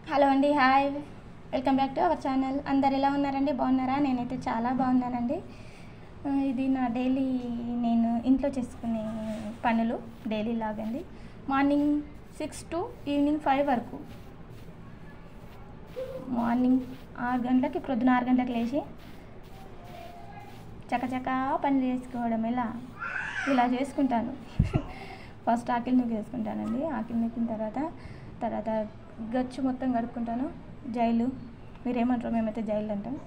Hello అండి, hi, welcome back to our channel. అందరు ఎలా ఉన్నారండి? బాగున్నారా? నేనైతే చాలా బాగున్నానండి. ఇది నా డైలీ నేను ఇంట్లో చేసుకునే పనులు డైలీ లాగండి. మార్నింగ్ 6 to ఈవినింగ్ 5 వరకు. మార్నింగ్ 6 గంటలకి, ప్రొద్దున 6 గంటలకు లేచి చకచకా పని చేసుకోవడం ఇలా చేసుకుంటాను. ఫస్ట్ ఆకిలి నూకి వేసుకుంటానండి. ఆకిలి నూకిన తర్వాత గచ్చు మొత్తం కడుక్కుంటాను. జైలు మీరేమంటారు? మేమైతే జైలు అంటాం.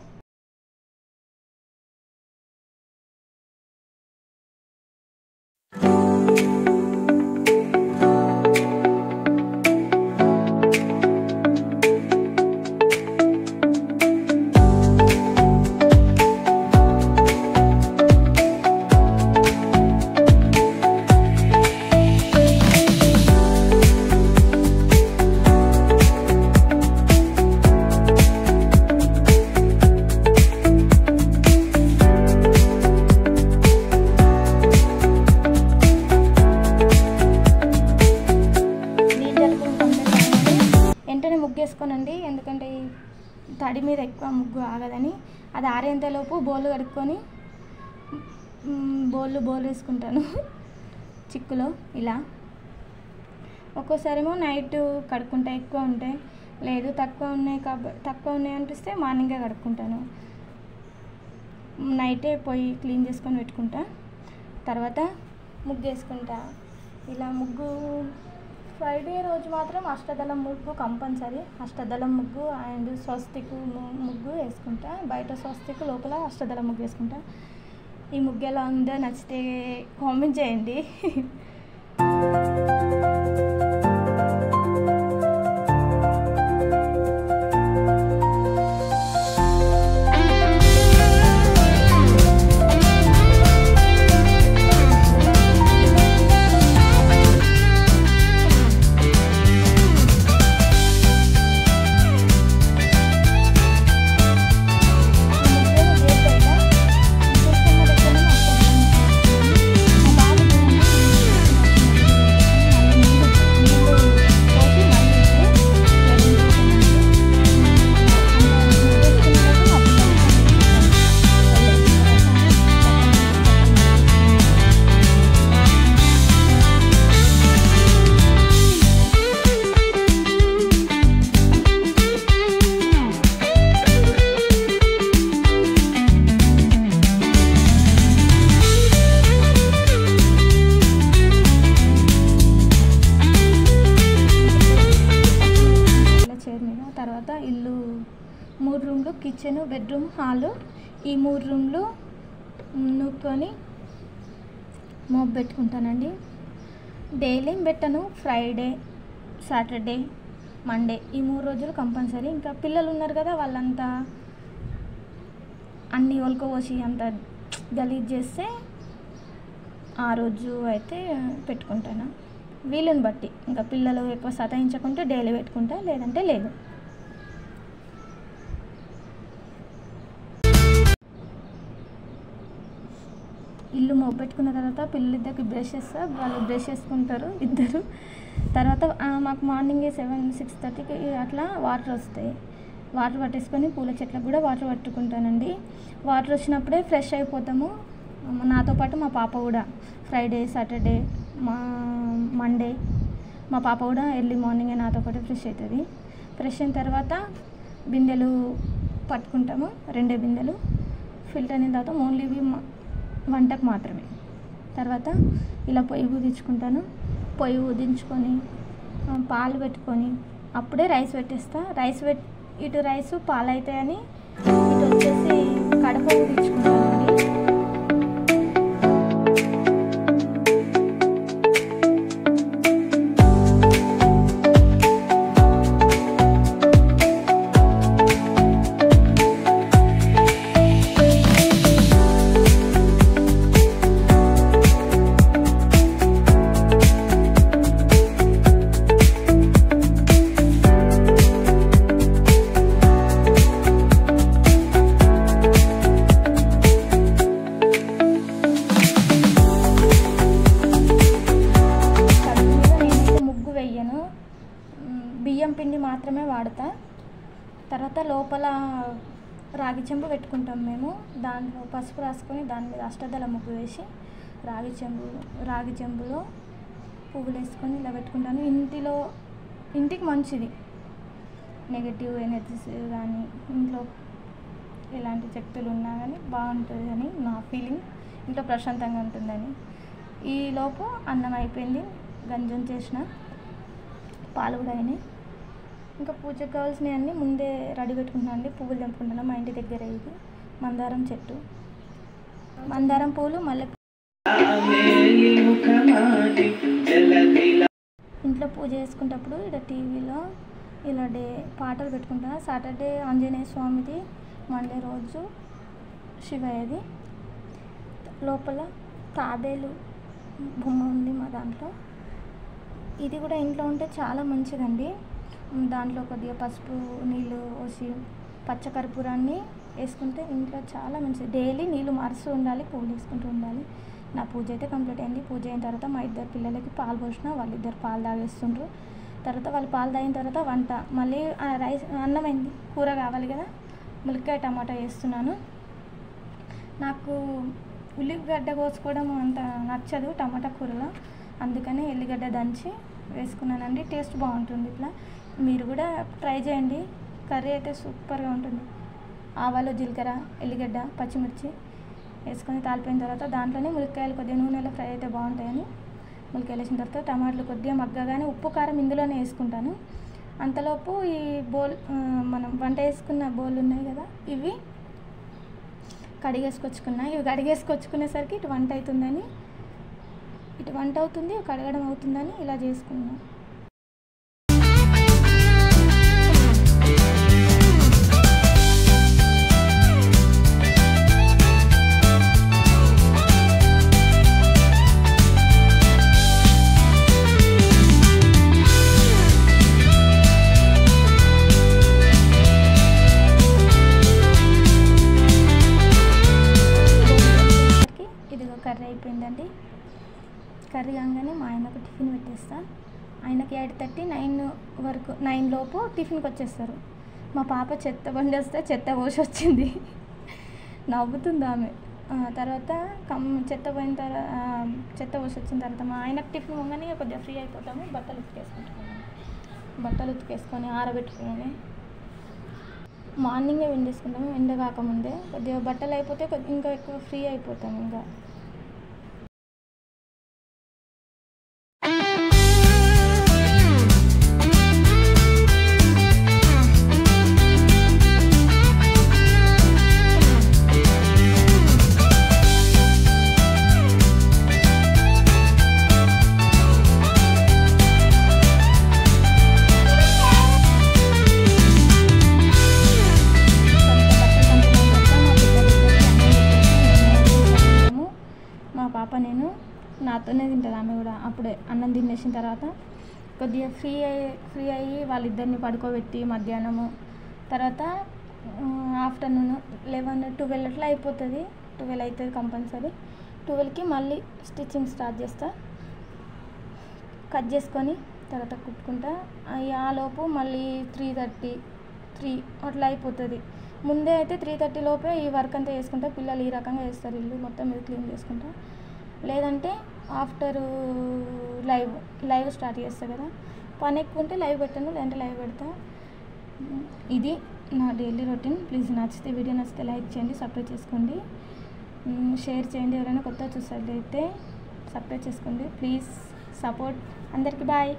ముగ్గేసుకోనండి, ఎందుకంటే తడి మీద ఎక్కువ ముగ్గు ఆగదని. అది ఆరేంతలోపు బోళ్ళు కడుక్కొని బోళ్ళు వేసుకుంటాను చిక్కులో. ఇలా ఒక్కోసారేమో నైట్ కడుక్కుంటా, ఎక్కువ ఉంటాయి. లేదు తక్కువ ఉన్నాయి అనిపిస్తే మార్నింగే కడుక్కుంటాను. నైటే పోయి క్లీన్ చేసుకొని పెట్టుకుంటా. తర్వాత ముగ్గు వేసుకుంటా. ఇలా ముగ్గు ఫ్రైడే రోజు మాత్రం అష్టదళం ముగ్గు కంపల్సరీ. అష్టదళం ముగ్గు అండ్ స్వస్తిక్ ముగ్గు వేసుకుంటా. బయట స్వస్తిక్, లోపల అష్టదళం ముగ్గు వేసుకుంటా. ఈ ముగ్గు ఎలా ఉందో నచ్చితే కామెంట్ చేయండి. తర్వాత ఇల్లు 3 రూమ్లు, కిచెన్, బెడ్రూమ్, హాలు, ఈ 3 రూమ్లు నూక్కొని మోప్ పెట్టుకుంటానండి. డైలీ పెట్టను. ఫ్రైడే, సాటర్డే, మండే ఈ 3 రోజులు కంపల్సరీ. ఇంకా పిల్లలు ఉన్నారు కదా, వాళ్ళంతా అన్నీ ఒలుకోపోసి అంత గలీజ్ చేస్తే ఆ రోజు అయితే పెట్టుకుంటాను. వీలుని బట్టి, ఇంకా పిల్లలు ఎక్కువ సతాయించకుంటే డైలీ పెట్టుకుంటా, లేదంటే లేదు. ఇల్లు మోపెట్టుకున్న తర్వాత పిల్లలిద్దరికి బ్రష్ చేస్తా. వాళ్ళు బ్రష్ చేసుకుంటారు ఇద్దరు. తర్వాత మాకు మార్నింగే 6:30కి అట్లా వాటర్ వస్తాయి. వాటర్ పట్టేసుకొని పూల చెట్లకు కూడా వాటర్ పట్టుకుంటానండి. వాటర్ వచ్చినప్పుడే ఫ్రెష్ అయిపోతాము. నాతో పాటు మా పాప కూడా. ఫ్రైడే, సాటర్డే, మండే మా పాప కూడా ఎర్లీ మార్నింగే నాతో పాటు ఫ్రెష్ అవుతుంది. ఫ్రెష్ అయిన తర్వాత బిందెలు పట్టుకుంటాము. 2 బిందెలు ఫిల్టర్ అయిన తర్వాత ఓన్లీ వంటకు మాత్రమే. తర్వాత ఇలా పొయ్యి ఊదించుకుంటాను. పొయ్యి ఊదించుకొని పాలు పెట్టుకొని అప్పుడే రైస్ పెట్టేస్తా. ఇటు రైసు పాలు అవుతాయని ఇటు వచ్చేసి కడప ఊదించుకుంటానండి. బియ్యం పిండి మాత్రమే వాడతా. తర్వాత లోపల రాగి చెంబు పెట్టుకుంటాం మేము. దాంట్లో పసుపు రాసుకొని దాని మీద అష్టదళ ముగ్గు వేసి రాగి చెంబులో పువ్వులు వేసుకొని ఇలా పెట్టుకుంటాను. ఇంటికి మంచిది, నెగటివ్ ఎనర్జీస్ కానీ ఇంట్లో ఎలాంటి శక్తులు ఉన్నా కానీ బాగుంటుంది అని నా ఫీలింగ్. ఇంట్లో ప్రశాంతంగా ఉంటుందని. ఈలోపు అన్నం అయిపోయింది, గంజం చేసిన, పాలు కూడా అయినాయి. ఇంకా పూజకు కావాల్సినవి అన్నీ ముందే రెడీ పెట్టుకుంటున్నాను అండి. పువ్వులు తెంపుకుంటున్నాను. మా ఇంటి దగ్గర ఇది మందారం చెట్టు, మందారం పూలు, మల్లె. ఇంట్లో పూజ చేసుకునేటప్పుడు ఇక్కడ టీవీలో ఇలా పాటలు పెట్టుకుంటాను. సాటర్డే ఆంజనేయ స్వామిది, మండే రోజు శివయ్యది. లోపల తాబేలు బొమ్మ ఉంది మా దాంట్లో. ఇది కూడా ఇంట్లో ఉంటే చాలా మంచిదండి. దాంట్లో కొద్దిగా పసుపు నీళ్ళు పోసి పచ్చకర్పూరాన్ని వేసుకుంటే ఇంట్లో చాలా మంచిది. డైలీ నీళ్ళు మారుస్తూ ఉండాలి, పూలు వేసుకుంటూ ఉండాలి. నా పూజ అయితే కంప్లీట్ అయింది. పూజ అయిన తర్వాత మా ఇద్దరు పిల్లలకి పాలు పోసిన, వాళ్ళిద్దరు పాలు తాగేస్తుండ్రు. తర్వాత వాళ్ళు పాలు తాగిన తర్వాత వంట, మళ్ళీ అన్నం అయింది, కూర కావాలి కదా, ములక్కాయ టమాటా వేస్తున్నాను. నాకు ఉల్లిగడ్డ కోసుకోవడం అంత నచ్చదు టమాటా కూరలో, అందుకని ఎల్లిగడ్డ దంచి వేసుకున్నానండి. టేస్ట్ బాగుంటుంది. ఇట్లా మీరు కూడా ట్రై చేయండి. కర్రీ అయితే సూపర్గా ఉంటుంది. ఆవాలు, జీలకర్ర, ఎల్లిగడ్డ, పచ్చిమిర్చి వేసుకొని తాలిపోయిన తర్వాత దాంట్లోనే ములక్కాయలు కొద్దిగా నూనెలో ఫ్రై అయితే బాగుంటాయని ములక్కాయలు వేసిన తర్వాత టమాటాలు కొద్దిగా మగ్గగానే ఉప్పు కారం ఇందులోనే వేసుకుంటాను. అంతలోపు ఈ మనం వంట వేసుకున్న బౌల్ ఉన్నాయి కదా, ఇవి కడిగేసుకొచ్చుకునేసరికి ఇటు వంట అవుతుంది, కడగడం అవుతుందని ఇలా చేసుకున్నాను. కర్రీ అయిపోయిందండి. కర్రీ కాగానే మా ఆయనకు టిఫిన్ పెట్టేస్తా. ఆయనకి 8:30, 9 లోపు టిఫిన్కి వచ్చేస్తారు. మా పాప చెత్త బండి వస్తే చెత్త పోసి వచ్చింది, నవ్వుతుంది ఆమె. తర్వాత చెత్త పోసి వచ్చిన తర్వాత మా ఆయనకు టిఫిన్ పోగానే కొద్దిగా ఫ్రీ అయిపోతాము. బట్టలు ఉతికేసుకొని ఆరబెట్టుకుని మార్నింగే ఎండేసుకుంటాము. ఎండ కాకముందే కొద్దిగా బట్టలు అయిపోతే ఇంకా ఎక్కువ ఫ్రీ అయిపోతాము. ఇంకా నేను నాతోనే తింటుంది. ఆమె కూడా అప్పుడే అన్నం తినేసిన తర్వాత కొద్దిగా ఫ్రీ అయ్యి వాళ్ళిద్దరిని పడుకోబెట్టి మధ్యాహ్నము తర్వాత ఆఫ్టర్నూన్ 11, 12 అట్లా అయిపోతుంది. 12 అవుతుంది కంపల్సరీ. 12కి మళ్ళీ స్టిచ్చింగ్ స్టార్ట్ చేస్తా. కట్ చేసుకొని తర్వాత కుట్టుకుంటా. ఆలోపు మళ్ళీ 3:30 అట్లా అయిపోతుంది. ముందే అయితే 3:30 లోపే ఈ వర్క్ అంతా చేసుకుంటా. పిల్లలు ఈ రకంగా చేస్తారు, ఇల్లు మొత్తం ఇది క్లీన్ చేసుకుంటా. లేదంటే ఆఫ్టర్ లైవ్ స్టార్ట్ చేస్తా కదా, పని ఎక్కువ ఉంటే లైవ్ పెట్టాను, లేదంటే లైవ్ పెడతా. ఇది నా డైలీ రొటీన్. ప్లీజ్ వీడియో నచ్చితే లైక్ చేయండి, సబ్స్క్రైబ్ చేసుకోండి, షేర్ చేయండి. ఎవరైనా కొత్తగా చూసినట్లయితే సబ్స్క్రైబ్ చేసుకోండి. Please support. అందరికీ బాయ్.